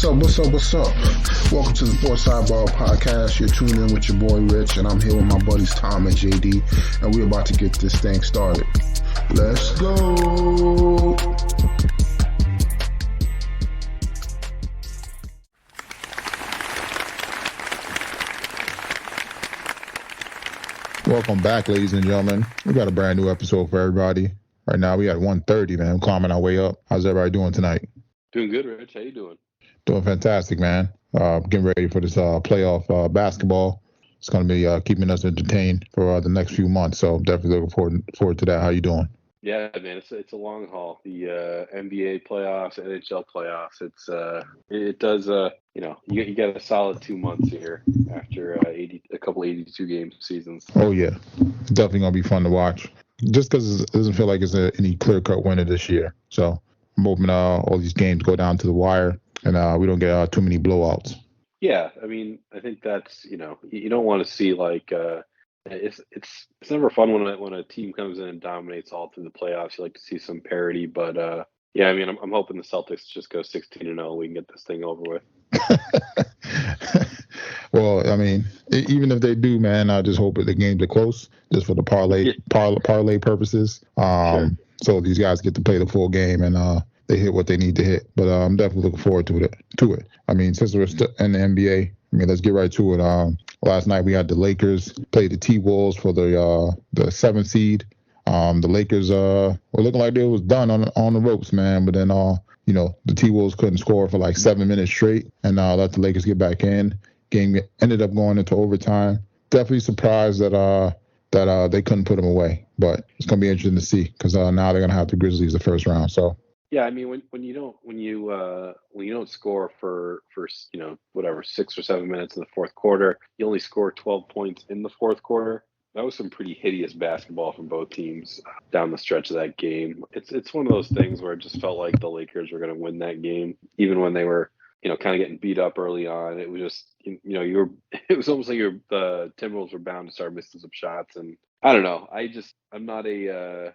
What's up? Welcome to the Sports Sidebar Podcast. You're tuned in with your boy Rich, and I'm here with my buddies Tom and JD, and we're about to get this thing started. Let's go! Welcome back, ladies and gentlemen. We got a brand new episode for everybody. Right now, we at 1:30, man. We're climbing our way up. How's everybody doing tonight? Doing good, Rich. How you doing? Doing fantastic, man. Getting ready for this playoff basketball. It's going to be keeping us entertained for the next few months. So definitely looking forward to that. How you doing? Yeah, man. It's a long haul. The NBA playoffs, NHL playoffs. It does. You get a solid 2 months here after a couple 82 game seasons. Oh yeah, definitely going to be fun to watch. Just because it doesn't feel like it's any clear-cut winner this year. So I'm hoping all these games go down to the wire and we don't get too many blowouts. Yeah, I mean, I think that's you don't want to see like it's never fun when a team comes in and dominates all through the playoffs. You like to see some parity, but yeah, I mean, I'm hoping the Celtics just go 16-0. We can get this thing over with. Well, I mean, even if they do, man, I just hope that the games are close, just for the parlay purposes. Sure. So these guys get to play the full game and they hit what they need to hit. But I'm definitely looking forward to it. I mean, since we're in the NBA, I mean, let's get right to it. Last night we had the Lakers play the T-Wolves for the 7th seed. The Lakers were looking like they was done on the ropes, man. But then the T-Wolves couldn't score for like 7 minutes straight and let the Lakers get back in. Game ended up going into overtime. Definitely surprised that they couldn't put them away. But it's gonna be interesting to see because now they're gonna have the Grizzlies the first round. So. Yeah, I mean, when you don't score for 6 or 7 minutes in the fourth quarter, you only score 12 points in the fourth quarter. That was some pretty hideous basketball from both teams down the stretch of that game. It's one of those things where it just felt like the Lakers were going to win that game, even when they were kind of getting beat up early on. It was just it was almost like the Timberwolves were bound to start missing some shots, and I don't know. I'm not a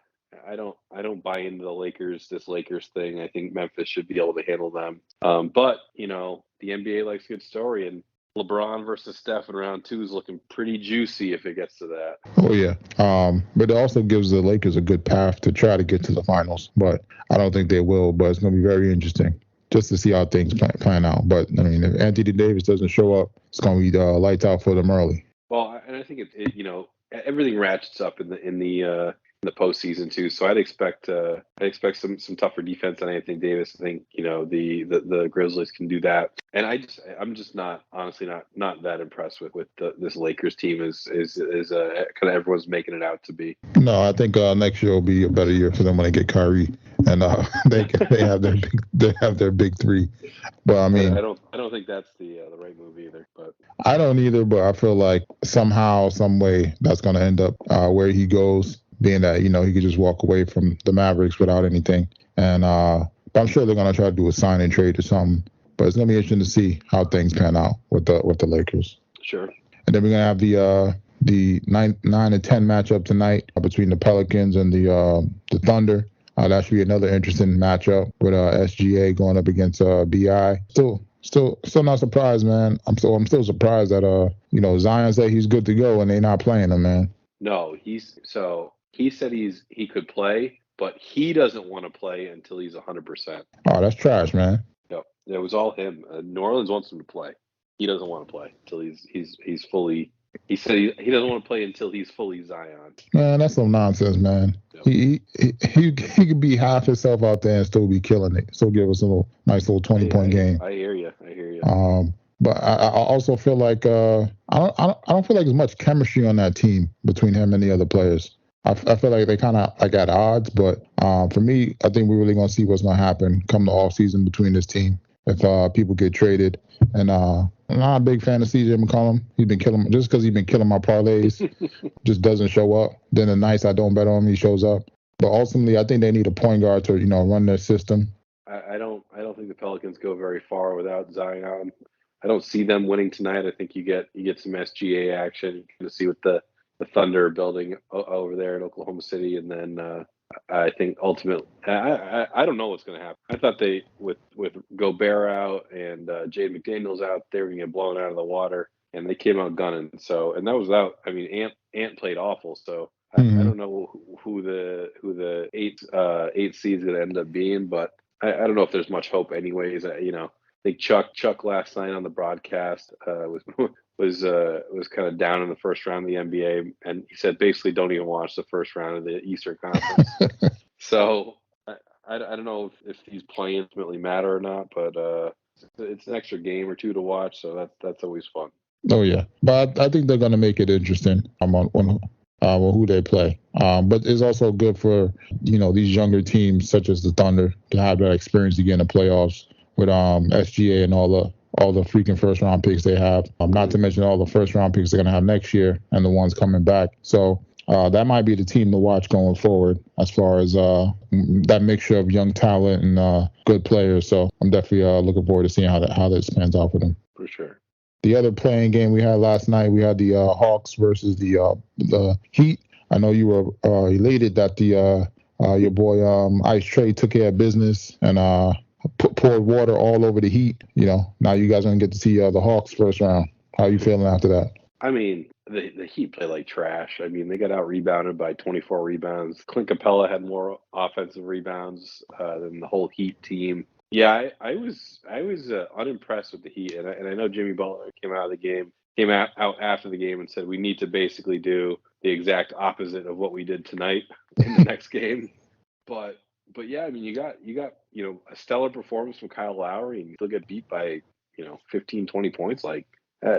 I don't buy into this Lakers thing. I think Memphis should be able to handle them. But the NBA likes a good story, and LeBron versus Steph in round 2 is looking pretty juicy if it gets to that. Oh yeah. But it also gives the Lakers a good path to try to get to the finals. But I don't think they will. But it's going to be very interesting just to see how things plan out. But I mean, if Anthony Davis doesn't show up, it's going to be lights out for them early. Well, and I think everything ratchets up in the postseason too. So I'd expect some tougher defense than Anthony Davis. I think the Grizzlies can do that, and I'm just not that impressed with this Lakers team is kind of everyone's making it out to be. No, I think next year will be a better year for them when they get Kyrie and they have their big three. But I mean, I don't think that's the right move either. But I don't either. But I feel like somehow, some way, that's going to end up where he goes. Being that he could just walk away from the Mavericks without anything, and but I'm sure they're gonna try to do a sign and trade or something. But it's gonna be interesting to see how things pan out with the Lakers. Sure. And then we're gonna have the 9 and 10 matchup tonight between the Pelicans and the Thunder. That should be another interesting matchup with SGA going up against BI. Still not surprised, man. I'm still surprised that Zion said he's good to go and they're not playing him, man. No, he said he could play, but he doesn't want to play until he's 100%. Oh, that's trash, man. No, it was all him. New Orleans wants him to play. He doesn't want to play until he's fully. He said he doesn't want to play until he's fully Zion. Man, that's some nonsense, man. Yep. He could be half himself out there and still be killing it. Still give us a nice little 20-point game. I hear you. But I also feel like I don't feel like there's much chemistry on that team between him and the other players. I feel like they kind of at odds, but for me, I think we're really going to see what's going to happen come the off season between this team if people get traded. And I'm not a big fan of CJ McCollum. He's been killing just because he's been killing my parlays, just doesn't show up. Then the nights I don't bet on him, he shows up. But ultimately, I think they need a point guard to run their system. I don't think the Pelicans go very far without Zion. I don't see them winning tonight. I think you get some SGA action. You can see what the the Thunder building over there in Oklahoma City, and then I think ultimately, I don't know what's going to happen. I thought they with Gobert out and Jaden McDaniels out, they were going to get blown out of the water, and they came out gunning. So, and that was out. I mean, Ant played awful. So I don't know who the eight seed is going to end up being, but I don't know if there's much hope. Anyways, I think Chuck last night on the broadcast was kind of down in the first round of the NBA, and he said basically don't even watch the first round of the Eastern Conference. So I don't know if these play ultimately matter or not, but it's an extra game or two to watch, so that's always fun. Oh yeah, but I think they're going to make it interesting on who they play. But it's also good for these younger teams such as the Thunder to have that experience to get in the playoffs with SGA and all the freaking first round picks they have. Not to mention all the first round picks they're going to have next year and the ones coming back. So that might be the team to watch going forward as far as that mixture of young talent and good players. So I'm definitely looking forward to seeing how this pans out for them. For sure. The other playing game we had last night, we had the Hawks versus the Heat. I know you were elated that your boy Ice Trey took care of business and poured water all over the Heat. Now you guys are going to get to see the Hawks first round. How are you feeling after that? I mean, the Heat play like trash. I mean, they got out-rebounded by 24 rebounds. Clint Capella had more offensive rebounds than the whole Heat team. Yeah, I was unimpressed with the Heat, and I know Jimmy Butler came out after the game and said we need to basically do the exact opposite of what we did tonight in the next game. But yeah, I mean, you got a stellar performance from Kyle Lowry, and you still get beat by 15, 20 points. Like,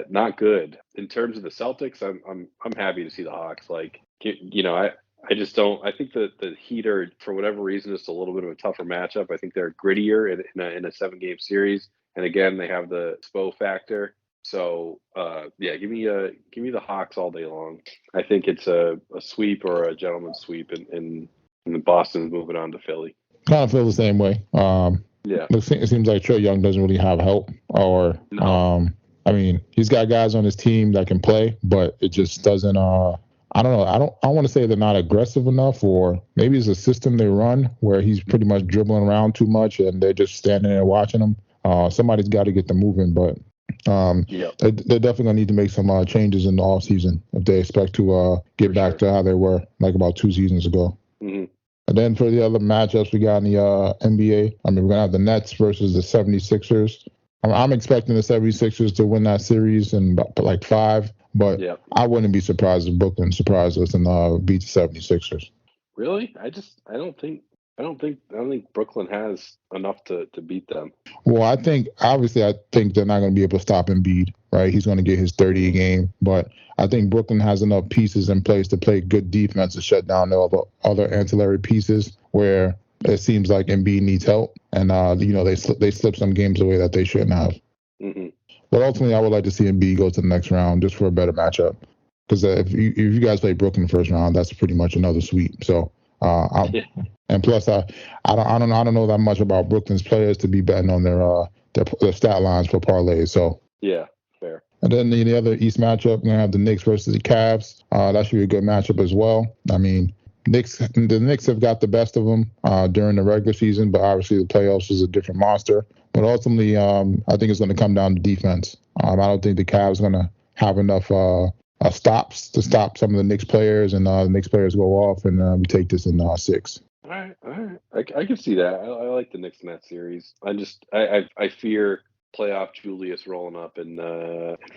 not good. In terms of the Celtics, I'm happy to see the Hawks. Like, I just don't. I think that the Heat are, for whatever reason, just a little bit of a tougher matchup. I think they're grittier in a 7-game series, and again, they have the Spo factor. So yeah, give me the Hawks all day long. I think it's a sweep or a gentleman's sweep, and Boston's moving on to Philly. Kind of feel the same way. Yeah, it seems like Trae Young doesn't really have help, or no. I mean, he's got guys on his team that can play, but it just doesn't. I don't know. I don't want to say they're not aggressive enough, or maybe it's a system they run where he's pretty much dribbling around too much and they're just standing there watching him. Somebody's got to get them moving, but they're definitely going to need to make some changes in the offseason if they expect to get back to how they were like about 2 seasons ago. Mm-hmm. And then for the other matchups we got in the NBA, I mean, we're going to have the Nets versus the 76ers. I'm expecting the 76ers to win that series in like 5. But I wouldn't be surprised if Brooklyn surprised us and beat the 76ers. Really? I don't think Brooklyn has enough to beat them. Well, I think they're not going to be able to stop Embiid, right? He's going to get his 30 a game, but I think Brooklyn has enough pieces in place to play good defense to shut down all the other ancillary pieces where it seems like Embiid needs help, and they slip some games away that they shouldn't have. Mm-hmm. But ultimately, I would like to see Embiid go to the next round just for a better matchup. Because if you guys play Brooklyn first round, that's pretty much another sweep. So, and plus, I don't know that much about Brooklyn's players to be betting on their stat lines for parlays. So yeah, fair. And then the other East matchup, we're gonna have the Knicks versus the Cavs. That should be a good matchup as well. I mean, the Knicks have got the best of them during the regular season, but obviously the playoffs is a different monster. But ultimately, I think it's going to come down to defense. I don't think the Cavs are going to have enough stops to stop some of the Knicks players, and the Knicks players go off, and we take this in 6. All right. I can see that. I like the Knicks in that series. I fear playoff Julius rolling up and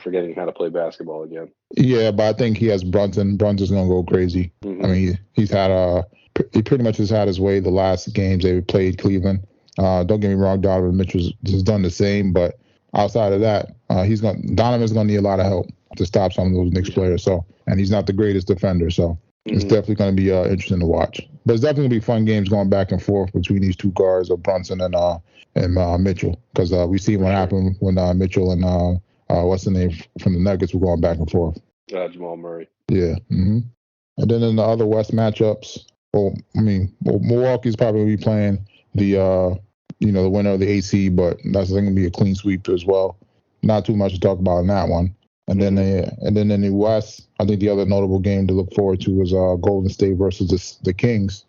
forgetting how to play basketball again. Yeah, but I think he has Brunson. Brunson's going to go crazy. Mm-hmm. I mean, he pretty much has had his way the last games they played Cleveland. Don't get me wrong, Donovan Mitchell's just done the same, but outside of that, Donovan's going to need a lot of help to stop some of those Knicks players. So, and he's not the greatest defender, so it's definitely going to be interesting to watch. But it's definitely going to be fun games going back and forth between these two guards of Brunson and Mitchell, because we see what happened when Mitchell and what's the name from the Nuggets were going back and forth. Jamal Murray. Yeah. Mm-hmm. And then in the other West matchups, Milwaukee's probably going to be playing the winner of the AC, but that's going to be a clean sweep as well. Not too much to talk about in that one. And then in the West, I think the other notable game to look forward to was Golden State versus the Kings,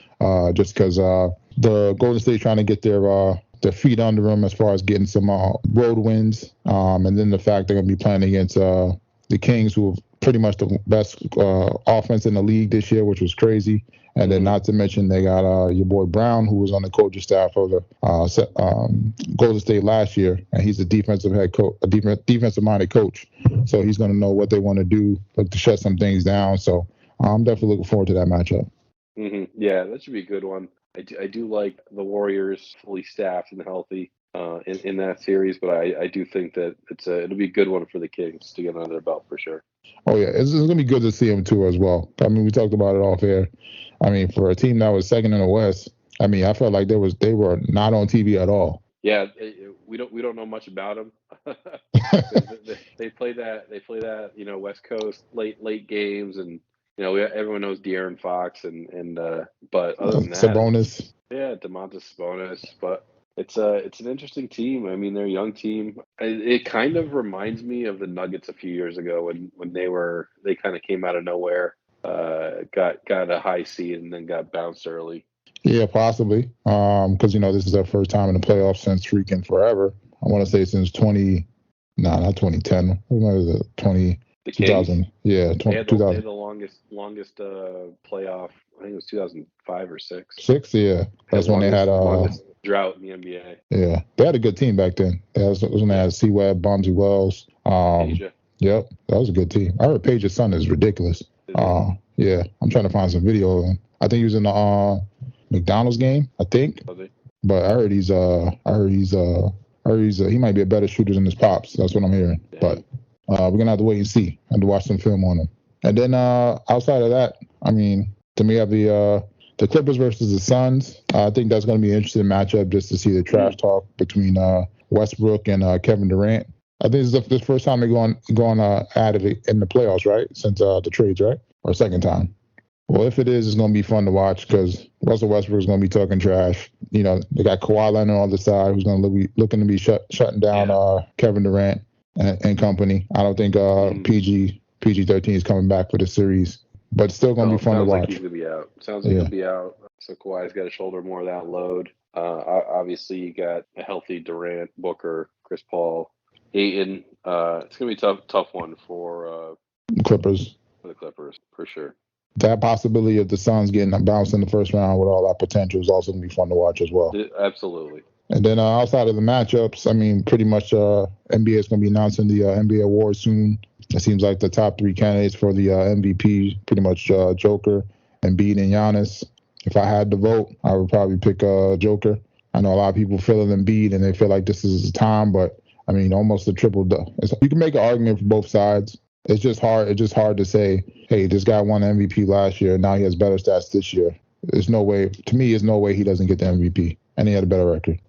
just because the Golden State trying to get their feet under them as far as getting some road wins, and then the fact they're going to be playing against the Kings, who have pretty much the best offense in the league this year, which was crazy. And then not to mention they got your boy Brown, who was on the coaching staff of the Golden State last year, and he's a defensive head coach, a defensive-minded coach. So he's going to know what they want to do, like to shut some things down. So I'm definitely looking forward to that matchup. Mm-hmm. Yeah, that should be a good one. I do like the Warriors fully staffed and healthy in that series, but I do think that it'll be a good one for the Kings to get under their belt for sure. Oh yeah, it's going to be good to see them too as well. I mean, we talked about it off air. I mean, for a team that was second in the West, I mean, I felt like they were not on TV at all. Yeah, we don't know much about them. they play that West Coast late games, and everyone knows De'Aaron Fox and but other than that, Sabonis. Yeah, Domantas Sabonis, but it's an interesting team. I mean, they're a young team. It kind of reminds me of the Nuggets a few years ago when they kind of came out of nowhere. Got a high seed and then got bounced early. Yeah, possibly. Because this is their first time in the playoffs since freaking forever. I want to say since not 2010. What is it? 2000. Yeah, 2000. They had the longest playoff. I think it was 2005 or 6. 6, yeah. That's when they had longest drought in the NBA. Yeah, they had a good team back then. That was when they had C-Web, Bonzi Wells. Asia. Yep, that was a good team. I heard Page's son is ridiculous. Yeah, I'm trying to find some video of him. I think he was in the McDonald's game, I think. But I heard he might be a better shooter than his pops. That's what I'm hearing. Yeah. But we're gonna have to wait and see. I have to watch some film on him. And then outside of that, I mean, to me, have the Clippers versus the Suns. I think that's going to be an interesting matchup just to see the trash talk between Westbrook and Kevin Durant. I think this is the first time they're going at it in the playoffs, right? Since the trades, right? Or second time. Well, if it is, it's going to be fun to watch because Russell Westbrook is going to be talking trash. They got Kawhi Leonard on the side who's going to be looking to be shutting down Kevin Durant and company. I don't think PG-13 is coming back for the series, but it's still going to be fun to watch. Sounds like he's going to be out. Sounds like he'll be out. So Kawhi's got to shoulder more of that load. Obviously, you got a healthy Durant, Booker, Chris Paul, Ayton. It's going to be a tough one for Clippers. For the Clippers, for sure. That possibility of the Suns getting bounced in the first round with all that potential is also going to be fun to watch as well. Absolutely. And then outside of the matchups, I mean, pretty much NBA is going to be announcing the NBA awards soon. It seems like the top 3 candidates for the MVP, pretty much Joker, Embiid, and Giannis. If I had to vote, I would probably pick Joker. I know a lot of people feel Embiid and they feel like this is his time, but I mean, almost a triple. You can make an argument for both sides. It's just hard. It's just hard to say, hey, this guy won MVP last year, and now he has better stats this year. There's no way. To me, there's no way he doesn't get the MVP, and he had a better record.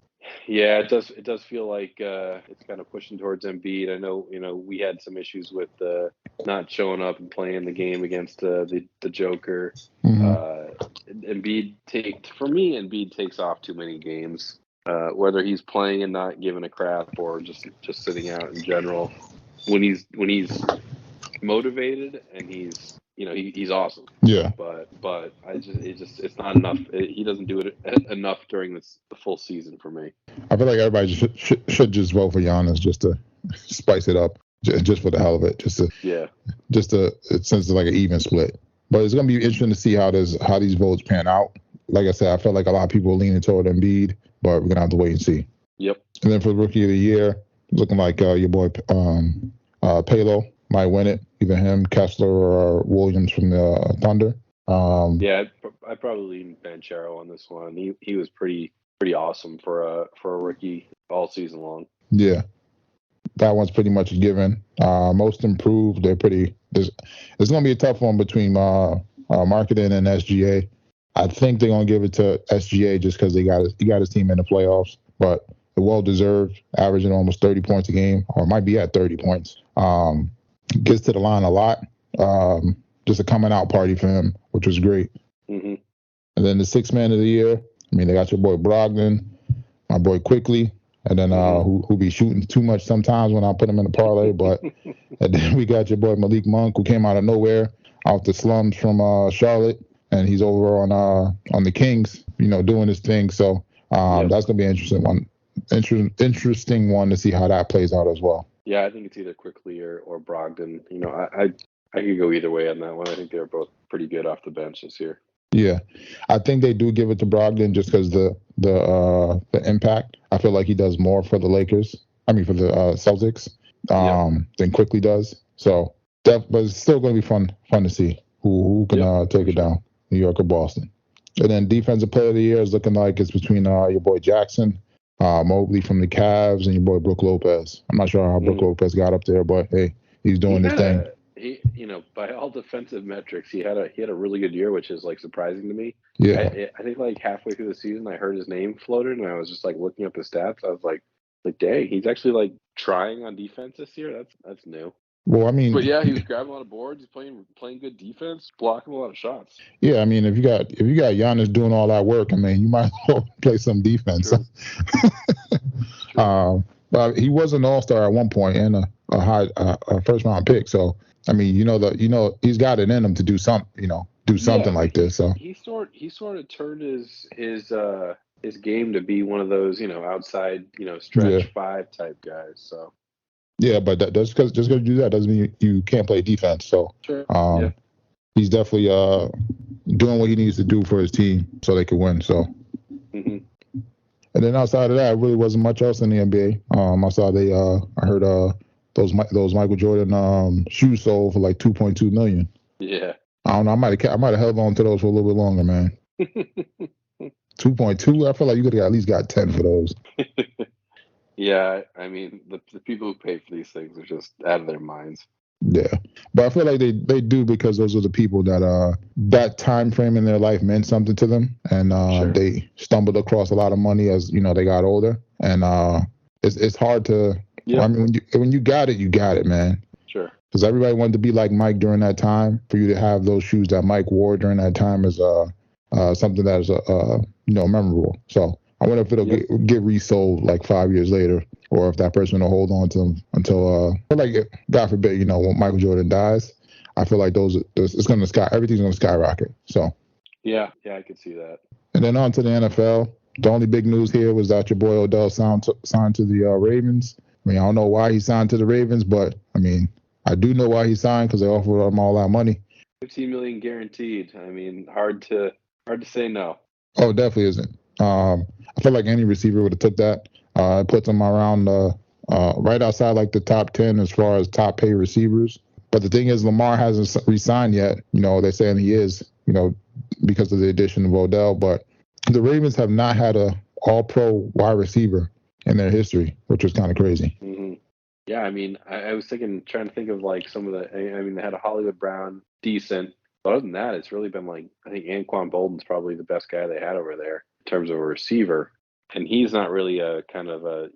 Yeah, it does. It does feel like it's kind of pushing towards Embiid. I know, we had some issues with not showing up and playing the game against the Joker. Mm-hmm. Embiid takes off too many games. Whether he's playing and not giving a crap or just sitting out in general. When he's motivated and he's awesome. Yeah. But it's not enough. He doesn't do it enough during the full season for me. I feel like everybody should just vote for Giannis just to spice it up, just for the hell of it, since it's like an even split. But it's gonna be interesting to see how these votes pan out. Like I said, I felt like a lot of people are leaning toward Embiid, but we're gonna have to wait and see. Yep. And then for the Rookie of the Year, looking like your boy Palo might win it. Either him, Kessler, or Williams from the Thunder. I'd probably lean Banchero on this one. He was pretty awesome for a rookie all season long. Yeah, that one's pretty much a given. Most improved, they're pretty. It's going to be a tough one between marketing and SGA. I think they're going to give it to SGA just because he got his team in the playoffs, but well deserved, averaging almost 30 points a game, or might be at 30 points. Gets to the line a lot. Just a coming out party for him, which was great. Mm-hmm. And then the 6th man of the year, I mean, they got your boy Brogdon, my boy Quickly, and then who be shooting too much sometimes when I put him in the parlay. But and then we got your boy Malik Monk, who came out of nowhere, off the slums from Charlotte, and he's over on the Kings, doing his thing. So that's gonna be an interesting one. Interesting one to see how that plays out as well. Yeah, I think it's either Quickly or Brogdon. I could go either way on that one. I think they're both pretty good off the bench this year. Yeah, I think they do give it to Brogdon just because the impact. I feel like he does more for the Lakers. I mean, for the Celtics than Quickly does. So, but it's still going to be fun to see who can take it down, New York or Boston. And then defensive player of the year is looking like it's between your boy Jackson, Mobley from the Cavs, and your boy Brook Lopez. I'm not sure how Brook Lopez got up there, but hey, he's doing his thing. He, by all defensive metrics, he had a really good year, which is like surprising to me. Yeah, I think like halfway through the season, I heard his name floated, and I was just like looking up his stats. I was like, dang, he's actually like trying on defense this year. That's new. Well, I mean, but yeah, he was grabbing a lot of boards. He's playing good defense, blocking a lot of shots. Yeah, I mean, if you got Giannis doing all that work, I mean, you might as well play some defense. But he was an all-star at one point and a first-round pick. So I mean, he's got it in him to do something like this. So he sort of turned his game to be one of those outside stretch five type guys. So. Yeah, but just because you do that doesn't mean you can't play defense. So he's definitely doing what he needs to do for his team so they can win. So, and then outside of that, it really wasn't much else in the NBA. I saw I heard those Michael Jordan shoes sold for like $2.2 million. Yeah, I don't know. I might have held on to those for a little bit longer, man. 2.2. I feel like you could have at least got 10 for those. Yeah, I mean, the people who pay for these things are just out of their minds. Yeah, but I feel like they do because those are the people that time frame in their life meant something to them, and they stumbled across a lot of money as they got older, and it's hard to. Yeah. I mean, when you got it, man. Sure. Because everybody wanted to be like Mike during that time. For you to have those shoes that Mike wore during that time is something that is memorable. So. I wonder if it'll get resold like 5 years later, or if that person will hold on to them until, God forbid, when Michael Jordan dies. I feel like everything's going to skyrocket. So. Yeah, I could see that. And then on to the NFL. The only big news here was that your boy Odell signed to the Ravens. I mean, I don't know why he signed to the Ravens, but I mean, I do know why he signed because they offered him all that money. $15 million guaranteed. I mean, hard to say no. Oh, it definitely isn't. I feel like any receiver would have took that. It puts them around right outside like the top 10 as far as top pay receivers. But the thing is, Lamar hasn't re-signed yet. They're saying he is, because of the addition of Odell. But the Ravens have not had a all-pro wide receiver in their history, which was kind of crazy. Mm-hmm. Yeah, I mean, I was trying to think of like some of they had a Hollywood Brown, decent. But other than that, it's really been like, I think Anquan Bolden's probably the best guy they had over there in terms of a receiver. And he's not really a kind of a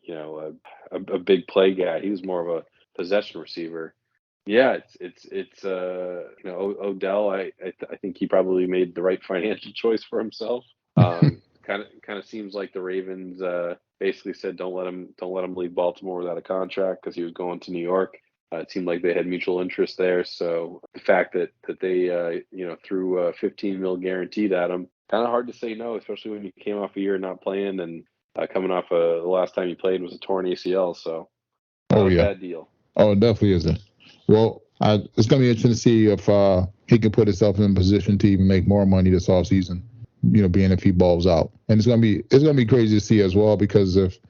big play guy. He was more of a possession receiver. Yeah, it's Odell. I think he probably made the right financial choice for himself. Kind of seems like the Ravens basically said don't let him leave Baltimore without a contract because he was going to New York. It seemed like they had mutual interest there. So the fact that they threw a $15 million guaranteed at him, kind of hard to say no, especially when you came off a year not playing and coming off the last time you played was a torn ACL. So bad deal. Oh, it definitely isn't. Well, it's going to be interesting to see if he can put himself in a position to even make more money this offseason, being if he balls out. And it's going to be crazy to see as well, because if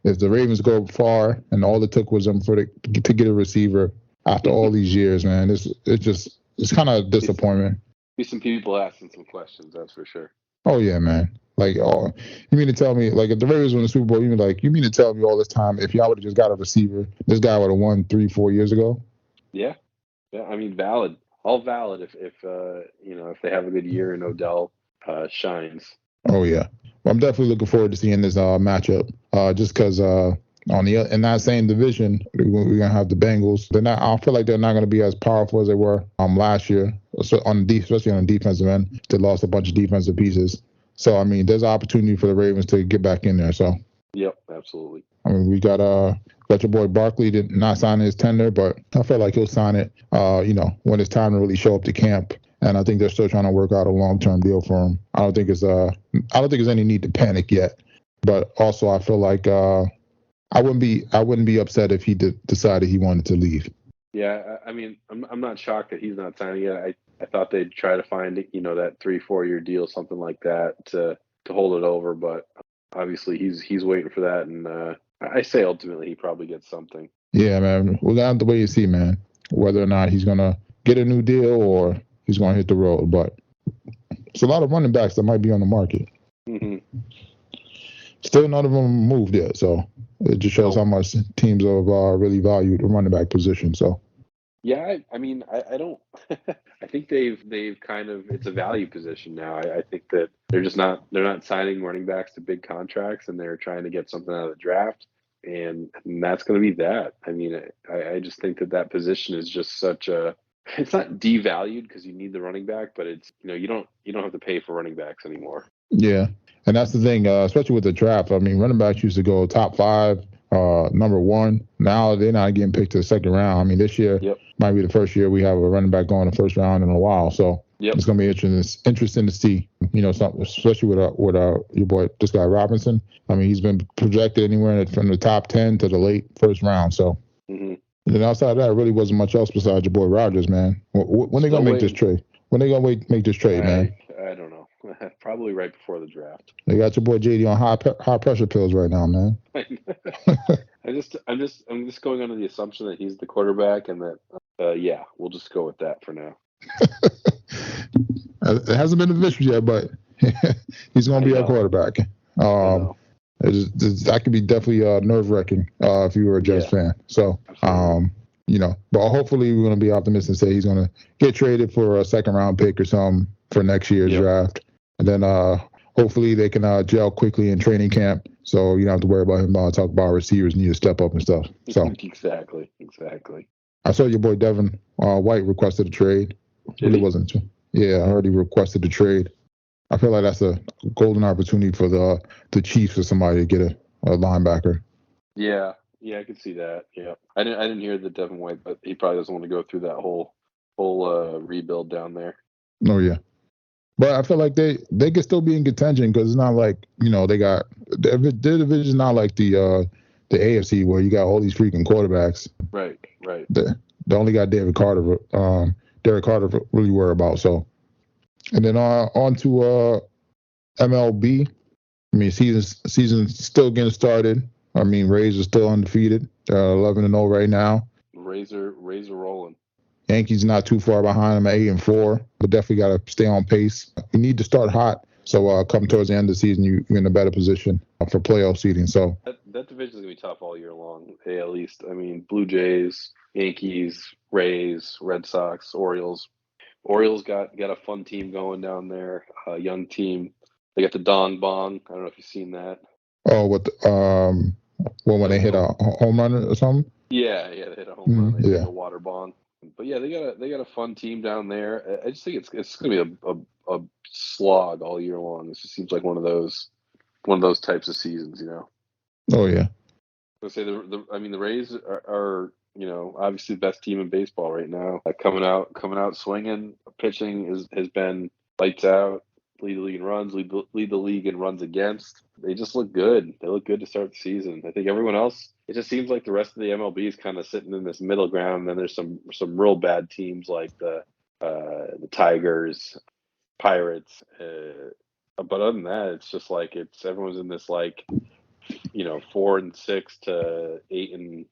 the Ravens go far and all it took was them to get a receiver after all these years, man, it's kind of disappointment. Be some people asking some questions, that's for sure. Oh yeah, man. Like, you mean to tell me, like, if the Ravens win the Super Bowl, you mean to tell me all this time, if y'all would have just got a receiver, this guy would have won 3-4 years ago? Yeah. I mean, valid, all valid. If they have a good year and Odell shines. Oh yeah. I'm definitely looking forward to seeing this matchup. Just because in that same division, we're gonna have the Bengals. I feel like they're not gonna be as powerful as they were last year. So especially on the defensive end, they lost a bunch of defensive pieces. So I mean, there's an opportunity for the Ravens to get back in there. So Yep, absolutely. I mean, we got your boy Barkley did not sign his tender, but I feel like he'll sign it. When it's time to really show up to camp. And I think they're still trying to work out a long-term deal for him. I don't think there's any need to panic yet. But also, I feel like I wouldn't be upset if he decided he wanted to leave. Yeah, I mean, I'm not shocked that he's not signing it. I thought they'd try to find that 3-4 year deal, something like that, to hold it over. But obviously, he's waiting for that, and I say ultimately he probably gets something. Yeah, man, we're gonna have to wait and see, man, whether or not he's gonna get a new deal or he's gonna hit the road. But it's a lot of running backs that might be on the market. Mm-hmm. Still, none of them moved yet, so it just shows how much teams have really valued the running back position. So. Yeah, I mean, I don't. I think they've kind of, it's a value position now. I think that they're not signing running backs to big contracts, and they're trying to get something out of the draft, and that's going to be that. I mean, I just think that position is just such a. It's not devalued because you need the running back, but it's you don't have to pay for running backs anymore. Yeah, and that's the thing, especially with the draft. I mean, running backs used to go top 5, number 1. Now they're not getting picked to the second round. I mean, this year might be the first year we have a running back going the first round in a while. So it's going to be interesting to see. Something, especially with your boy, this guy Robinson. I mean, he's been projected anywhere from the top 10 to the late first round. So. Mm-hmm. And then outside of that, really wasn't much else besides your boy Rodgers, man. When they gonna make this trade? When they gonna make this trade, man? I don't know. Probably right before the draft. They got your boy JD on high pressure pills right now, man. I'm just going under the assumption that he's the quarterback, and that we'll just go with that for now. It hasn't been official yet, but he's gonna be our quarterback. That could be definitely nerve wracking if you were a Jets fan. So, but hopefully we're going to be optimistic and say he's going to get traded for a second round pick or something for next year's draft. And then hopefully they can gel quickly in training camp. So you don't have to worry about him talk about receivers need to step up and stuff. So Exactly. I saw your boy Devin White requested a trade. Really wasn't true. Yeah, I heard he requested a trade. I feel like that's a golden opportunity for the Chiefs for somebody to get a linebacker. Yeah, I could see that. Yeah, I didn't hear the Devin White, but he probably doesn't want to go through that whole rebuild down there. Oh yeah, but I feel like they could still be in contention because it's not like they got their division not like the AFC where you got all these freaking quarterbacks. Right. They only got Derek Carter really worry about. So. And then on to MLB. I mean, season's still getting started. I mean, Rays are still undefeated. They're 11-0 right now. Rays are rolling. Yankees not too far behind them at 8-4, but definitely got to stay on pace. You need to start hot. So come towards the end of the season, you're in a better position for playoff seeding. So that division is gonna be tough all year long. At least, I mean, Blue Jays, Yankees, Rays, Red Sox, Orioles. Orioles got a fun team going down there, a young team. They got the Dong Bong. I don't know if you've seen that. Oh, when they hit a home run or something? Yeah, they hit a home run. They hit a water bong. But yeah, they got a fun team down there. I just think it's gonna be a slog all year long. It just seems like one of those types of seasons, Oh yeah. I say the Rays are obviously the best team in baseball right now. Coming out swinging, pitching has been lights out. Lead the league in runs, lead the league in runs against. They just look good. They look good to start the season. I think everyone else, it just seems like the rest of the MLB is kind of sitting in this middle ground. And then there's some real bad teams like the Tigers, Pirates. But other than that, it's just like everyone's in this 4-6 to 8-2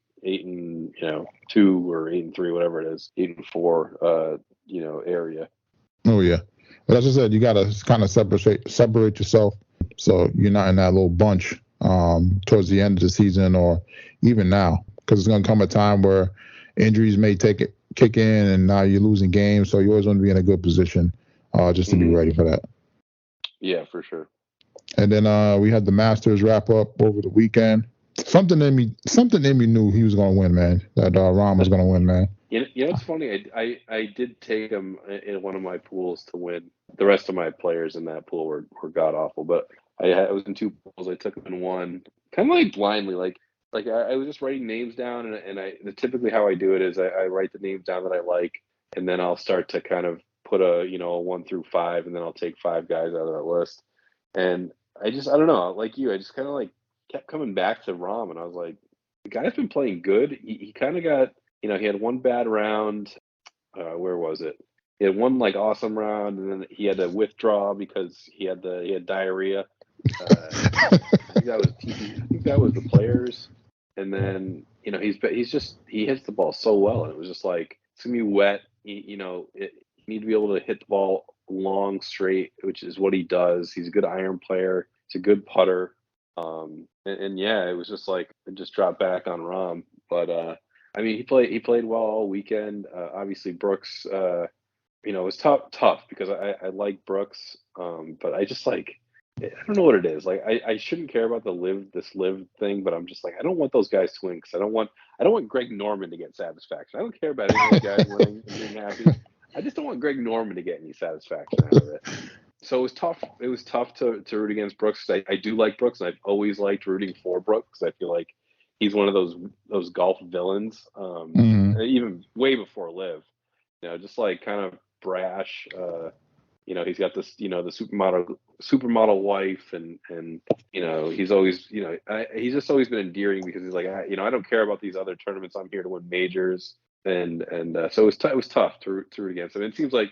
or 8-3, whatever it is, 8-4, area. Oh yeah. But as I said, you got to kind of separate yourself so you're not in that little bunch towards the end of the season or even now, because it's going to come a time where injuries may kick in and now you're losing games. So you always want to be in a good position just to be ready for that. Yeah, for sure. And then we had the Masters wrap up over the weekend. Something in me knew he was going to win, man. That Rahm was going to win, man. It's funny. I did take him in one of my pools to win. The rest of my players in that pool were god awful, but I was in two pools. I took him in one kind of like blindly, I was just writing names down, and typically how I do it is I write the names down that I like, and then I'll start to kind of put a 1 through 5, and then I'll take 5 guys out of that list. And I don't know, like you, I just kind of like kept coming back to Rom, and I was like, the guy's been playing good. He kind of got, he had one bad round. Where was it? He had one like awesome round, and then he had to withdraw because he had diarrhea. I think that was the players. And then he hits the ball so well, and it was just like, it's gonna be wet. You need to be able to hit the ball long straight, which is what he does. He's a good iron player. He's a good putter. And yeah, it was just like it just dropped back on Rom. But I mean, he played well all weekend. Obviously Brooks, it was tough because I like Brooks, but I just like, I don't know what it is. Like I shouldn't care about this live thing, but I'm just like, I don't want those guys to win because I don't want Greg Norman to get satisfaction. I don't care about any of those guys winning and being happy. I just don't want Greg Norman to get any satisfaction out of it. So it was tough. It was tough to root against Brooks. I do like Brooks, and I've always liked rooting for Brooks. I feel like he's one of those golf villains, even way before Liv. Just like kind of brash. He's got this, the supermodel wife, and he's always, he's just always been endearing because he's like, I don't care about these other tournaments. I'm here to win majors, and so it was tough to root against him. It seems like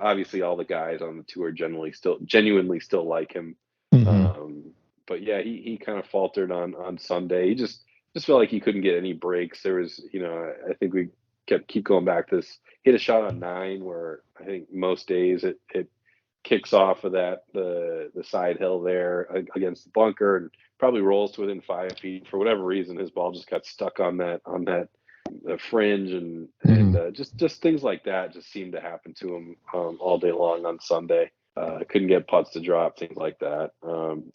obviously all the guys on the tour genuinely still like him. But yeah, he kind of faltered on Sunday. He just felt like he couldn't get any breaks. There was, I think we keep going back to this. He hit a shot on 9 where I think most days it kicks off of the side hill there against the bunker and probably rolls to within 5 feet. For whatever reason, his ball just got stuck on that fringe, and just things like that just seemed to happen to him all day long on Sunday. Couldn't get putts to drop, things like that.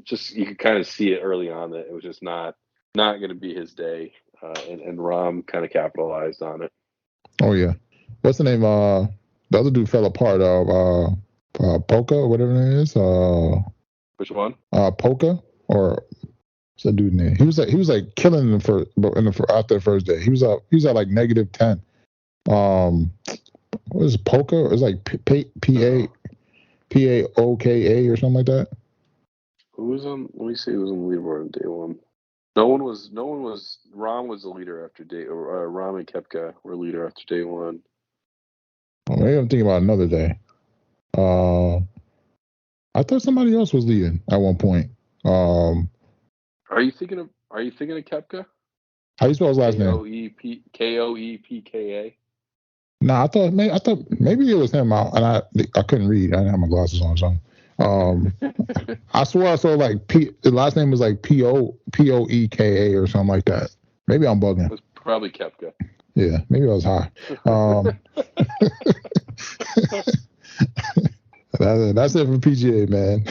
Just you could kind of see it early on that it was just not going to be his day, and Rom kind of capitalized on it. Oh yeah, what's the name? The other dude fell apart. Polka, or whatever it is. Which one? Polka, or what's that dude's name? He was like killing after the first day. He was at like -10. What is Polka? It was like PAOKA or something like that. Who was on? Let me see. Who was on the leaderboard on day 1? No one was. Rom was the leader after day. Or Rom and Koepka were leader after day 1. Oh, maybe I'm thinking about another day. I thought somebody else was leading at one point. Are you thinking of Koepka? How you spell his last name? Koepka. Nah, I thought maybe it was him. I couldn't read. I didn't have my glasses on, so. I swear I saw like the last name was like POEKA or something like that. Maybe I'm bugging. It was probably Koepka. Yeah, maybe I was high. That's it for PGA, man.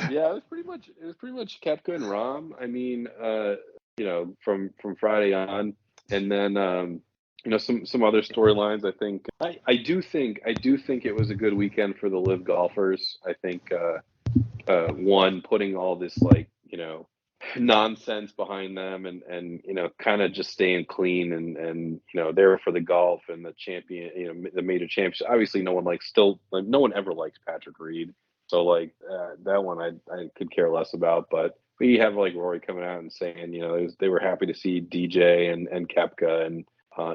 Yeah, it was pretty much Koepka and Rom. I mean, from Friday on, and then some other storylines. I think I do think it was a good weekend for the live golfers. I think one, putting all this nonsense behind them, and kind of just staying clean, and there for the golf and the champion, the major championship. Obviously no one ever likes Patrick Reed, so that one I could care less about. But we have Rory coming out and saying they were happy to see DJ and Koepka, and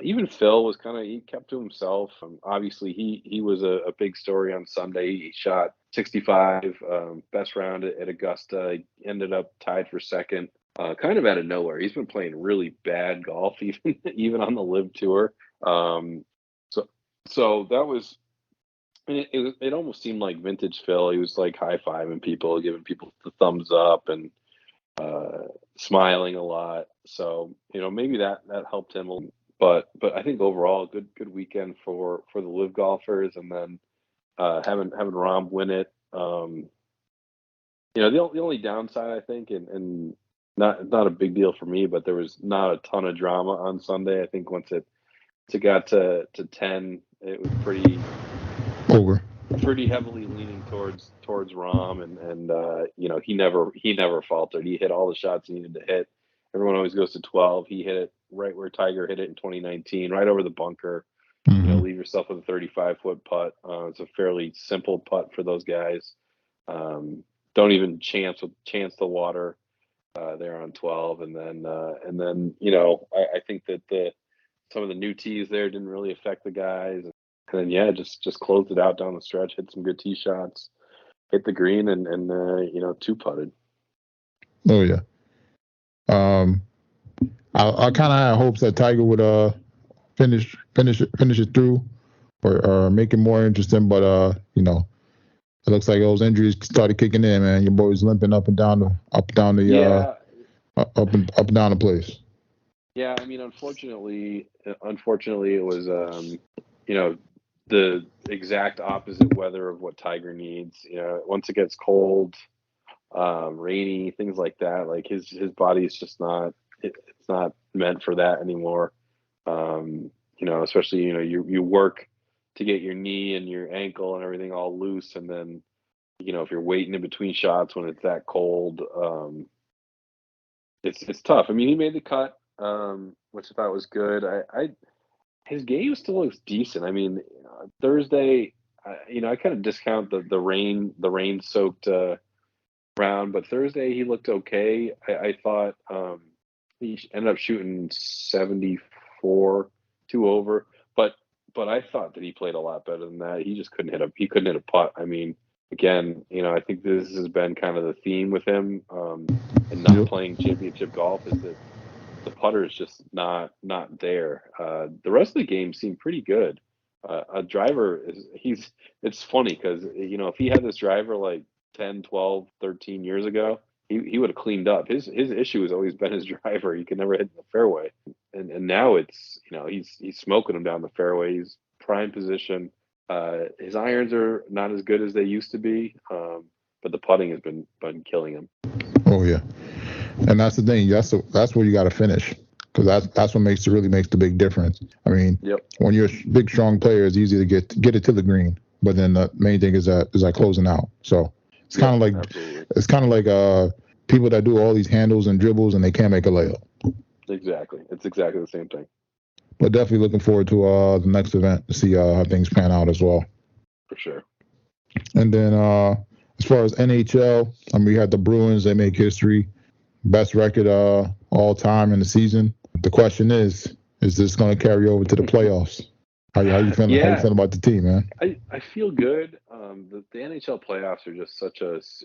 even Phil was he kept to himself. Obviously he was a big story on Sunday. He shot 65, best round at Augusta. He ended up tied for second, kind of out of nowhere. He's been playing really bad golf, even on the Live Tour. So that was, it almost seemed like vintage Phil. He was high-fiving people, giving people the thumbs up, and smiling a lot. So maybe that helped him a little. But I think overall good weekend for the live golfers, and then having Rahm win it. The only downside, I think, and not a big deal for me, but there was not a ton of drama on Sunday. I think once it got to 10, it was pretty over. pretty heavily leaning towards Rom, and he never faltered. He hit all the shots he needed to hit. Everyone always goes to 12. He hit it right where Tiger hit it in 2019, right over the bunker. Mm-hmm. Leave yourself with a 35-foot putt. It's a fairly simple putt for those guys. Don't even chance the water there on 12, and then I think that some of the new tees there didn't really affect the guys. And then just closed it out down the stretch, hit some good tee shots, hit the green, and two putted. Oh yeah. I kind of had hopes that Tiger would finish it through, or make it more interesting. But it looks like those injuries started kicking in, man. Your boy's limping up and down the place. Yeah, I mean, unfortunately, it was the exact opposite weather of what Tiger needs. Once it gets cold, rainy, things like that, like his body is just not. It's not meant for that anymore. Especially you work to get your knee and your ankle and everything all loose, and then if you're waiting in between shots when it's that cold, it's tough. I mean, he made the cut, which I thought was good. His game still looks decent. I mean, Thursday, I kind of discount the rain soaked round, but Thursday he looked okay. I thought he ended up shooting 74, 2 over, but I thought that he played a lot better than that. He just couldn't hit a putt. I mean, again, I think this has been kind of the theme with him, and not playing championship golf, is that the putter is just not there. The rest of the game seemed pretty good. A driver it's funny because if he had this driver like 10, 12, 13 years ago, he would have cleaned up. His issue has always been his driver. He could never hit in the fairway, and now it's he's smoking them down the fairway. He's prime position. His irons are not as good as they used to be, but the putting has been killing him. Oh yeah, and that's the thing. That's where you got to finish, because that's what really makes the big difference. I mean, when you're a big, strong player, it's easy to get it to the green, but then the main thing is that closing out. So it's kind of like people that do all these handles and dribbles and they can't make a layup. Exactly, it's exactly the same thing. But definitely looking forward to the next event to see how things pan out as well. For sure. And then as far as NHL, we had the Bruins. They make history, best record all time in the season. The question is this going to carry over to the playoffs? How you feeling? Yeah. How you feeling about the team, man? I feel good. The NHL playoffs are just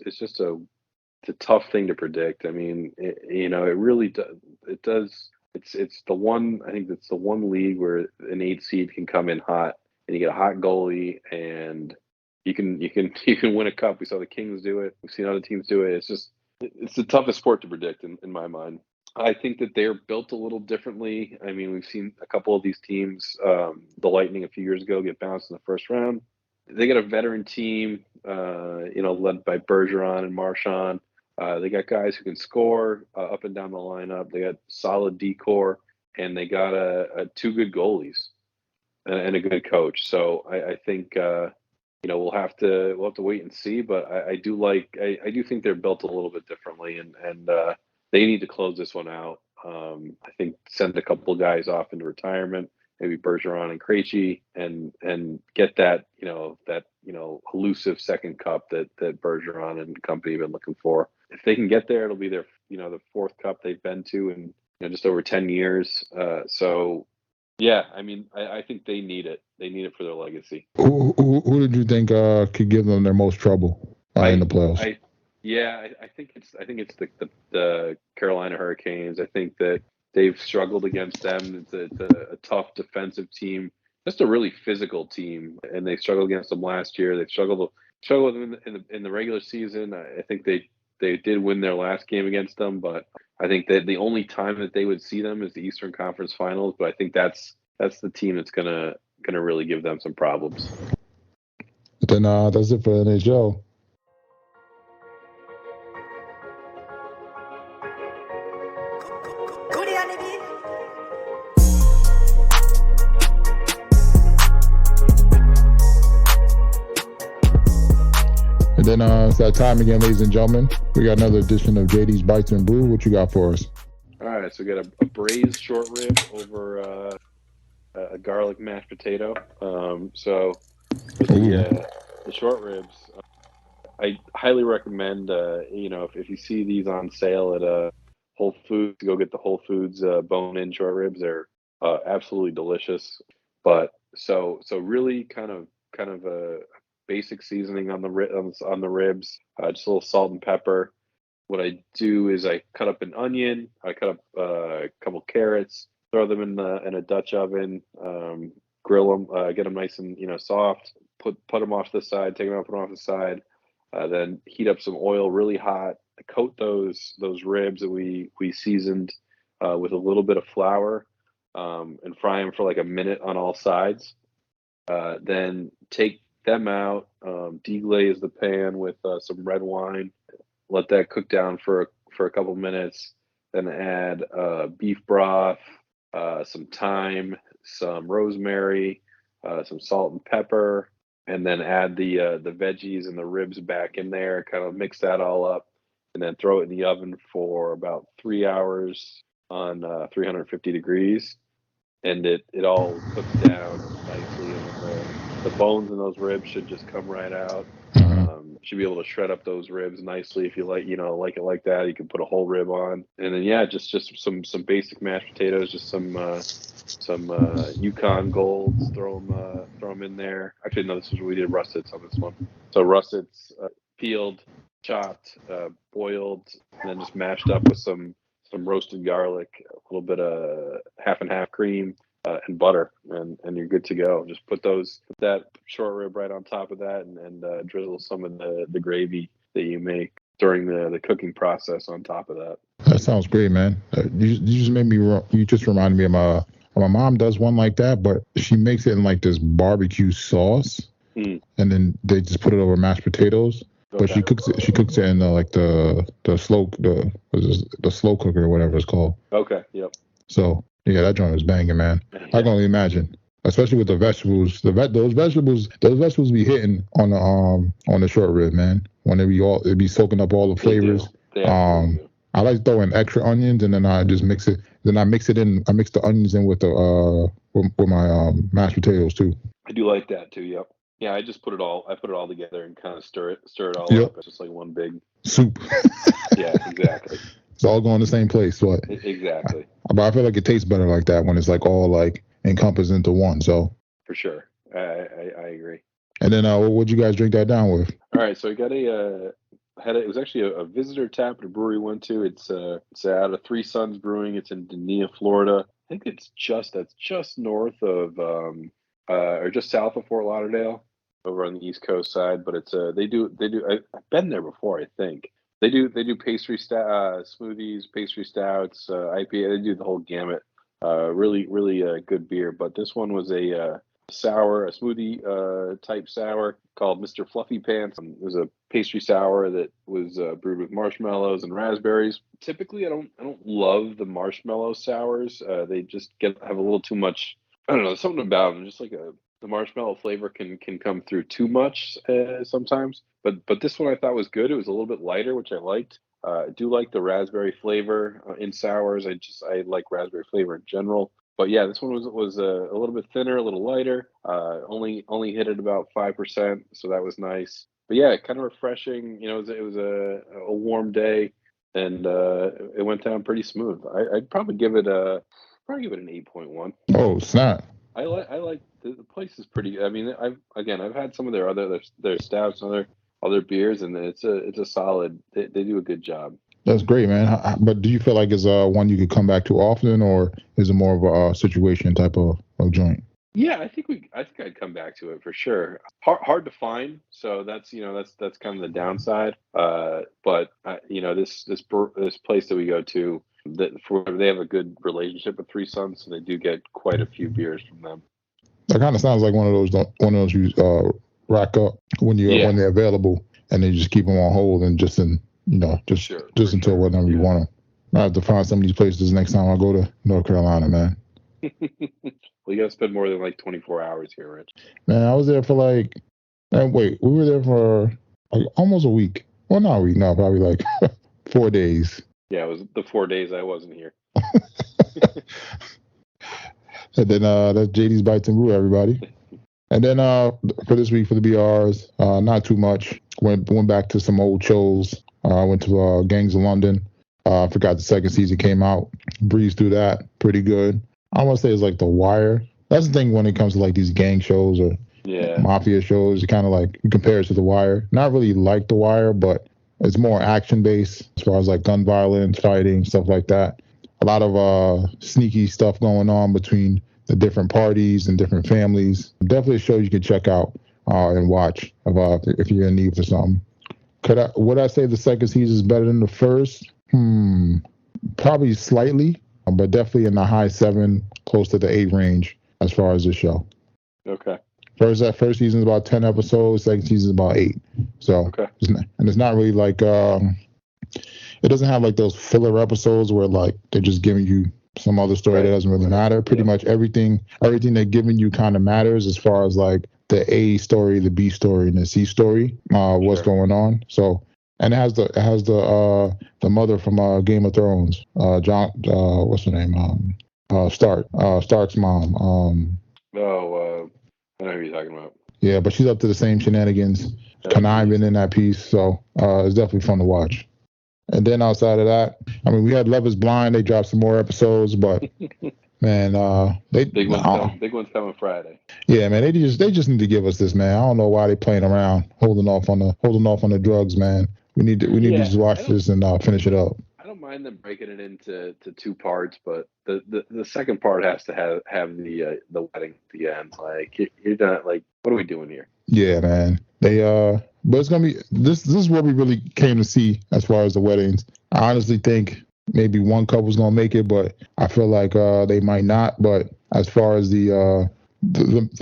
it's a tough thing to predict. I mean, it really does. It does. It's the one. I think it's the one league where an 8 seed can come in hot, and you get a hot goalie, and you can win a cup. We saw the Kings do it. We've seen other teams do it. It's the toughest sport to predict in my mind. I think that they're built a little differently. I mean, we've seen a couple of these teams, the Lightning a few years ago, get bounced in the first round. They got a veteran team, led by Bergeron and Marchand. They got guys who can score up and down the lineup. They got solid decor, and they got two good goalies and a good coach. So I think we'll have to wait and see. But I do think they're built a little bit differently, and they need to close this one out. I think send a couple of guys off into retirement, maybe Bergeron and Krejci, and get that elusive second cup that Bergeron and company have been looking for. If they can get there, it'll be their the 4th cup they've been to in just over 10 years. So yeah, I mean, I think they need it. They need it for their legacy. Who did you think could give them their most trouble in the playoffs? I think it's the Carolina Hurricanes. I think that they've struggled against them. It's a tough defensive team, just a really physical team, and they struggled against them last year. They've struggled with them in the regular season. I think they did win their last game against them, but I think that the only time that they would see them is the Eastern Conference Finals. But I think that's the team that's gonna really give them some problems. Then that's it for NHL. And then it's that time again, ladies and gentlemen. We got another edition of JD's Bites and Brew. What you got for us? All right, so we got a braised short rib over a garlic mashed potato. So for the short ribs, I highly recommend. If you see these on sale at Whole Foods, go get the Whole Foods bone-in short ribs. They're absolutely delicious. But so really kind of a basic seasoning on the ribs, just a little salt and pepper. What I do is I cut up an onion, I cut up a couple carrots, throw them in a Dutch oven, grill them, get them nice and soft. Put them off to the side, take them out, put them off to the side. Then heat up some oil really hot. Coat those ribs that we seasoned with a little bit of flour, and fry them for like a minute on all sides. Then take them out, deglaze the pan with some red wine. Let that cook down for a couple minutes. Then add beef broth, some thyme, some rosemary, some salt and pepper, and then add the veggies and the ribs back in there. Kind of mix that all up, and then throw it in the oven for about 3 hours on 350 degrees, and it all cooks down nicely. And the bones in those ribs should just come right out. Should be able to shred up those ribs nicely if you like it like that. You can put a whole rib on, and then just some basic mashed potatoes, just some Yukon Golds. Throw them in there. Actually, no, this is what we did russets on this one. So russets, peeled, chopped, boiled, and then just mashed up with some roasted garlic, a little bit of half and half cream, and butter, and you're good to go. Just put that short rib right on top of that, and drizzle some of the gravy that you make during the cooking process on top of that. That sounds great, man. You just reminded me of my mom does one like that, but she makes it in like this barbecue sauce, and then they just put it over mashed potatoes. But she cooks it in like the slow cooker or whatever it's called. Okay. Yep. So yeah, that joint was banging, man. Yeah. I can only imagine, especially with the vegetables. Those vegetables be hitting on the short rib, man. When it be soaking up all the flavors. I like to throw in extra onions, and then I just mix it. Then I mix the onions in with my mashed potatoes too. I do like that too. Yep. Yeah, I put it all together and kind of stir it all up. It's just like one big soup. Yeah, exactly. It's all going the same place. So exactly. But I feel like it tastes better like that when it's like all like encompassed into one. So for sure, I agree. And then what'd you guys drink that down with? All right, so we got it was actually a visitor tap at a brewery we went to. It's out of Three Sons Brewing. It's in Dania, Florida. I think that's just north of or just south of Fort Lauderdale, over on the East Coast side. But it's they do I've been there before. I think they do pastry smoothies, pastry stouts, IPA. They do the whole gamut. Really good beer. But this one was a smoothie type sour called Mr. Fluffy Pants. It was a pastry sour that was brewed with marshmallows and raspberries. Typically, I don't love the marshmallow sours. They just have a little too much. I don't know. There's something about them. Just like the marshmallow flavor can come through too much sometimes. But this one I thought was good. It was a little bit lighter, which I liked. I do like the raspberry flavor in sours. I like raspberry flavor in general. But yeah, this one was a little bit thinner, a little lighter. Only hit it about 5%, so that was nice. But yeah, kind of refreshing. It was a warm day, and it went down pretty smooth. I'd probably give it an 8.1. Oh snap! I like the place is pretty. I mean, I've had some of their stouts and other beers, and it's a solid. They do a good job. That's great, man. But do you feel like it's one you could come back to often, or is it more of a situation type of joint? Yeah, I think I'd come back to it for sure. Hard to find, so that's kind of the downside. But this place that we go to, they have a good relationship with Three Sons, so they do get quite a few beers from them. That kind of sounds like one of those you rack up when when they're available, and then you just keep them on hold and just until whenever you want them. I have to find some of these places next time I go to North Carolina, man. Well, you got to spend more than like 24 hours here, Rich. Man, I was there for we were there for like almost a week. Well, not a week. No, probably like 4 days. Yeah, it was the 4 days I wasn't here. And then that's JD's Bites and Brew, everybody. And then for this week for the BRs, not too much. Went back to some old shows. Went to Gangs of London. I forgot the second season came out. Breezed through that pretty good. I want to say it's like The Wire. That's the thing when it comes to like these gang shows or mafia shows. You kind of like compare it to The Wire. Not really like The Wire, but it's more action based as far as like gun violence, fighting, stuff like that. A lot of sneaky stuff going on between the different parties and different families. Definitely a show you can check out and watch if you're in need for something. Would I say the second season is better than the first? Probably slightly, but definitely in the high 7, close to the 8 range as far as the show. Okay. First season is about 10 episodes. Second season is about 8. So, okay. It's not really like it doesn't have like those filler episodes where like they're just giving you some other story that doesn't really matter. Pretty much everything they're giving you kind of matters as far as like the A story, the B story, and the C story. What's going on? So, and it has the mother from Game of Thrones, John. What's her name? Stark's mom. I know who you're talking about. Yeah, but she's up to the same shenanigans, conniving in that piece. So it's definitely fun to watch. And then outside of that, I mean, we had Love Is Blind. They dropped some more episodes, but man, big one's coming Friday. Yeah, man, they just need to give us this, man. I don't know why they playing around, holding off on the drugs, man. We need to just watch this and finish it up. I don't mind them breaking it into 2 parts, but the second part has to have the wedding at the end. Like you're not like, what are we doing here? Yeah, man. But it's gonna be this is what we really came to see as far as the weddings. I honestly think maybe one couple's gonna make it, but I feel like they might not. But as far as the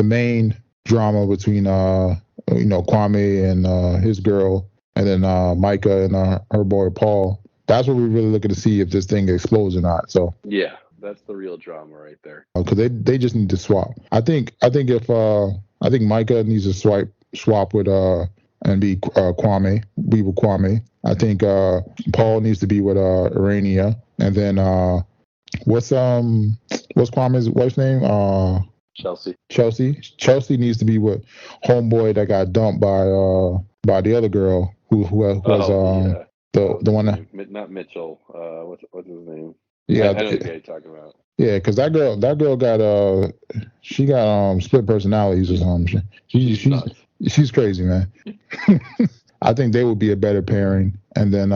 main drama between Kwame and his girl, and then Micah and her boy Paul, that's what we're really looking to see if this thing explodes or not. So yeah, that's the real drama right there. Because they just need to swap. I think Micah needs to swap with and be Kwame, be with Kwame. I think Paul needs to be with Urania, and then what's Kwame's wife's name? Chelsea. Chelsea needs to be with homeboy that got dumped by the other girl who was the one that, not Mitchell. What's his name? Yeah, I know the guy you're talking about. Yeah, because that girl got she got split personalities or something. She's crazy, man. I think they would be a better pairing, and then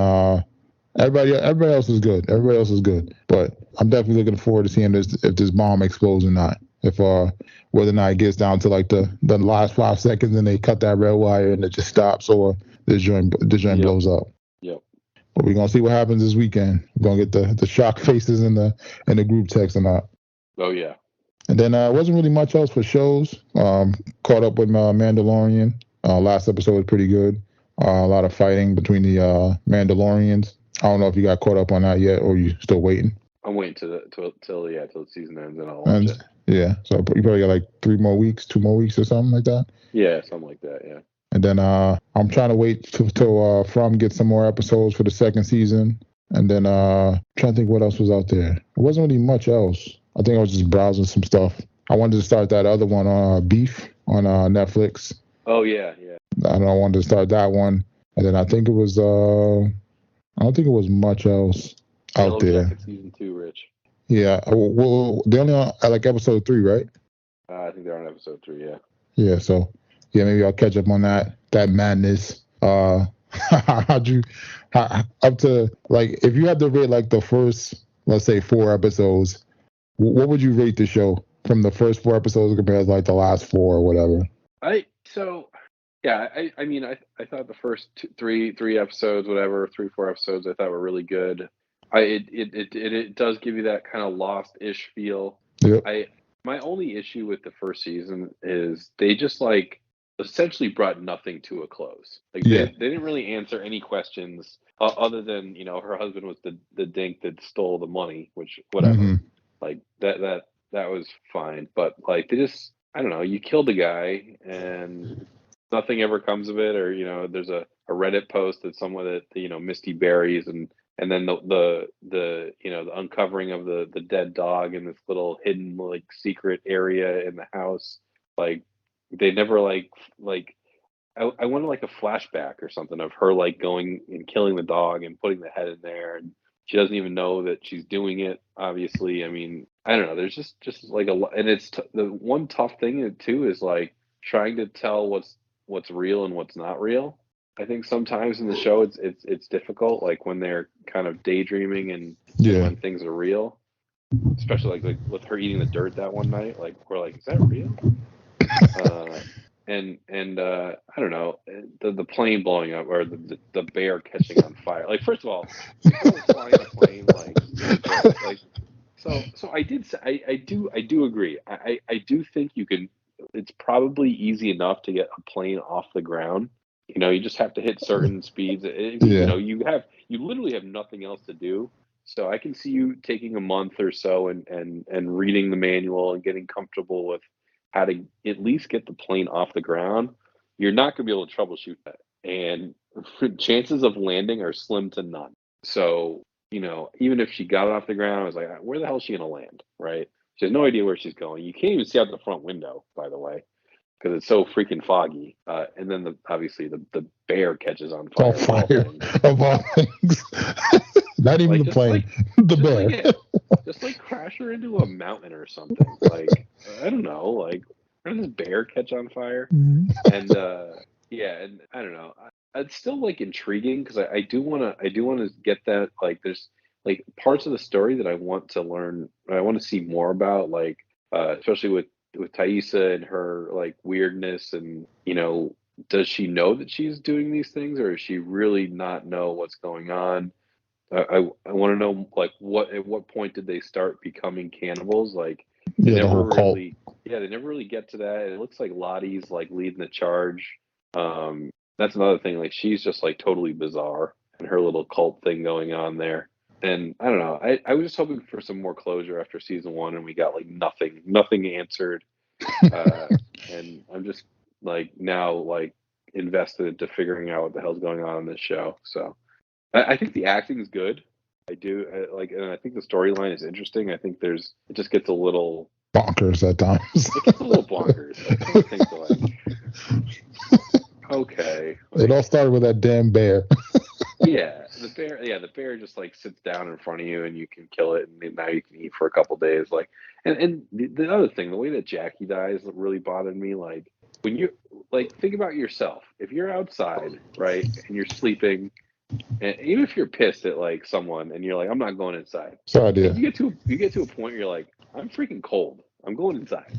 everybody else is good. Everybody else is good, but I'm definitely looking forward to seeing if this bomb explodes or not. If whether or not it gets down to like the last 5 seconds and they cut that red wire and it just stops, or this joint blows up. Yep. But we're gonna see what happens this weekend. We're gonna get the shock faces in the group text or not. Oh yeah. And then wasn't really much else for shows. Caught up with Mandalorian. Last episode was pretty good. A lot of fighting between the Mandalorians. I don't know if you got caught up on that yet, or you still waiting. I'm waiting till the season ends and I'll watch it. Yeah, so you probably got like 2 more weeks or something like that. Yeah, something like that. Yeah. And then I'm trying to wait till From get some more episodes for the second season. And then trying to think what else was out there. It wasn't really much else. I think I was just browsing some stuff. I wanted to start that other one, Beef, on Netflix. Oh yeah. I wanted to start that one. And then I think it was I don't think it was much else out there. Season 2, Rich. Yeah. Well, they only on like episode 3, right? I think they're on episode 3. Yeah. Yeah. So yeah, maybe I'll catch up on that madness. How'd you up to like if you had to rate like the first, let's say 4 episodes, what would you rate the show from the first 4 episodes compared to like the last 4 or whatever? I mean I thought the first 3 episodes, whatever, 3-4 episodes I thought were really good. It does give you that kind of Lost-ish feel. Yep. My only issue with the first season is they just like essentially brought nothing to a close. Like they didn't really answer any questions other than her husband was the dink that stole the money, which whatever. Mm-hmm. Like that was fine, but like they just, I don't know, you killed a guy and nothing ever comes of it, or there's a Reddit post that someone that Misty buries, and then the the uncovering of the dead dog in this little hidden like secret area in the house. Like they never I wanted like a flashback or something of her like going and killing the dog and putting the head in there, and she doesn't even know that she's doing it. Obviously, I mean, I don't know. There's just like a lot, and it's the one tough thing too is like trying to tell what's real and what's not real. I think sometimes in the show it's difficult, like when they're kind of daydreaming and when things are real, especially like with her eating the dirt that one night. Like we're like, is that real? And I don't know, the plane blowing up or the bear catching on fire. Like first of all, the girl was flying a plane like so I did say I do agree. I do think you can. It's probably easy enough to get a plane off the ground. You just have to hit certain speeds. You literally have nothing else to do. So I can see you taking a month or so and reading the manual and getting comfortable with how to at least get the plane off the ground. You're not going to be able to troubleshoot that. And chances of landing are slim to none. So, even if she got off the ground, I was like, where the hell is she going to land? Right? She has no idea where she's going. You can't even see out the front window, by the way, because it's so freaking foggy. And then obviously the bear catches on fire. Of all things. Not even the plane, the bear. Just like crash her into a mountain or something. Like I don't know. Like where does this bear catch on fire? And and I don't know. It's still like intriguing because I do want to get that. Like there's like parts of the story that I want to learn. I want to see more about. Like especially with Thaisa and her like weirdness, and does she know that she's doing these things, or does she really not know what's going on? I want to know like at what point did they start becoming cannibals? Like they never really get to that. It looks like Lottie's like leading the charge. That's another thing. Like she's just like totally bizarre and her little cult thing going on there. And I don't know. I was just hoping for some more closure after season 1, and we got like nothing answered. And I'm just like now like invested into figuring out what the hell's going on in this show. So I think the acting is good. I do and I think the storyline is interesting. I think it just gets a little bonkers at times. It gets a little bonkers. I think like, okay. It all started with that damn bear. The bear just like sits down in front of you and you can kill it, and now you can eat for a couple days. Like, and the other thing, the way that Jackie dies really bothered me. Like when you like think about yourself, if you're outside, right, and you're sleeping. And even if you're pissed at like someone and you're like, I'm not going inside. So idea. You get to a point where you're like, I'm freaking cold. I'm going inside.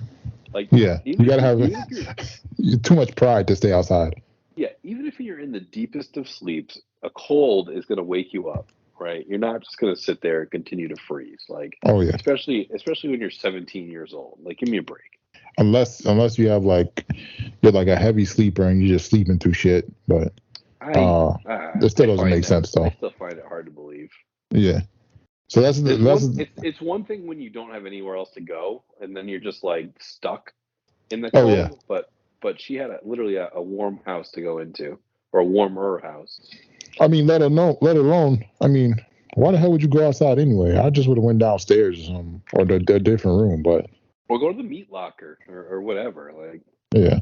Like you gotta have too much pride to stay outside. Yeah, even if you're in the deepest of sleeps, a cold is gonna wake you up, right? You're not just gonna sit there and continue to freeze. Like especially when you're 17 years old. Like give me a break. Unless you have you're like a heavy sleeper and you're just sleeping through shit, but it still doesn't make sense, though. I still find it hard to believe. Yeah. So it's one thing when you don't have anywhere else to go, and then you're just like stuck in the cold. Oh, yeah. But she had literally a warm house to go into, or a warmer house. I mean, let alone. I mean, why the hell would you go outside anyway? I just would have went downstairs or something, or a different room, or go to the meat locker or whatever. Like Yeah,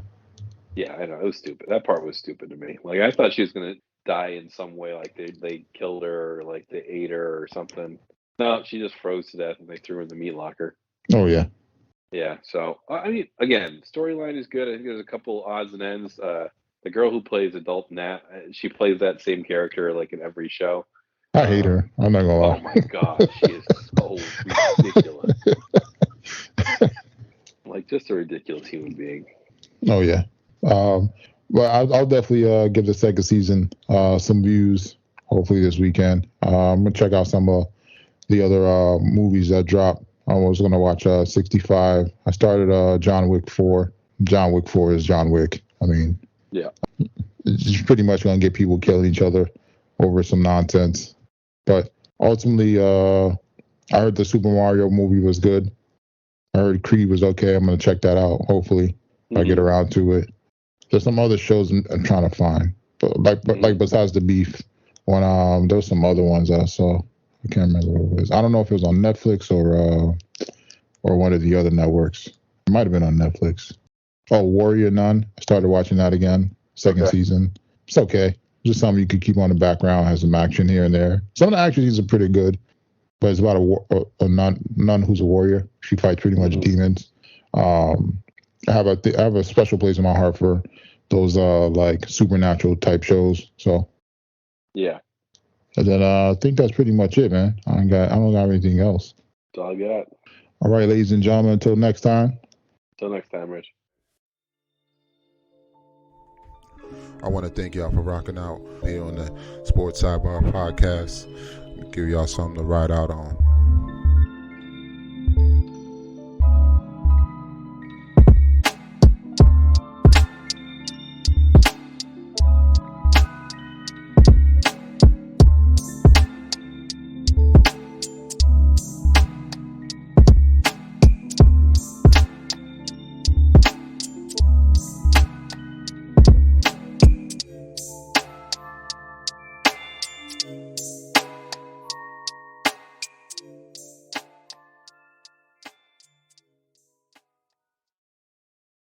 I know. It was stupid. That part was stupid to me. Like, I thought she was going to die in some way. Like, they killed her, or, like, they ate her or something. No, she just froze to death, and they threw her in the meat locker. Oh, yeah. Yeah, so, I mean, again, storyline is good. I think there's a couple odds and ends. The girl who plays Adult Nat, she plays that same character, like, in every show. I hate her. I'm not going to lie. Oh, my God. She is so ridiculous. Like, just a ridiculous human being. Oh, yeah. Well, I'll definitely give the second season some views, hopefully this weekend. I'm going to check out some of the other movies that dropped. I was going to watch 65. I started John Wick 4. John Wick 4 is John Wick. I mean, yeah, it's pretty much going to get people killing each other over some nonsense. But ultimately, I heard the Super Mario movie was good. I heard Creed was okay. I'm going to check that out, hopefully, if I get around to it. There's some other shows I'm trying to find, but like besides the beef, when there was some other ones I saw. I can't remember what it was. I don't know if it was on Netflix or one of the other networks. It might have been on Netflix. Oh, Warrior Nun. I started watching that again. Second season. It's okay. Just something you could keep on the background. Has some action here and there. Some of the action scenes are pretty good, but it's about a nun who's a warrior. She fights pretty much demons. I have a special place in my heart for those like supernatural type shows. So yeah. And then I think that's pretty much it, man. I don't got anything else. That's all I got. All right, ladies and gentlemen, until next time. Until next time, Rich. I want to thank y'all for rocking out here on the Sports Sidebar Podcast. Give y'all something to ride out on.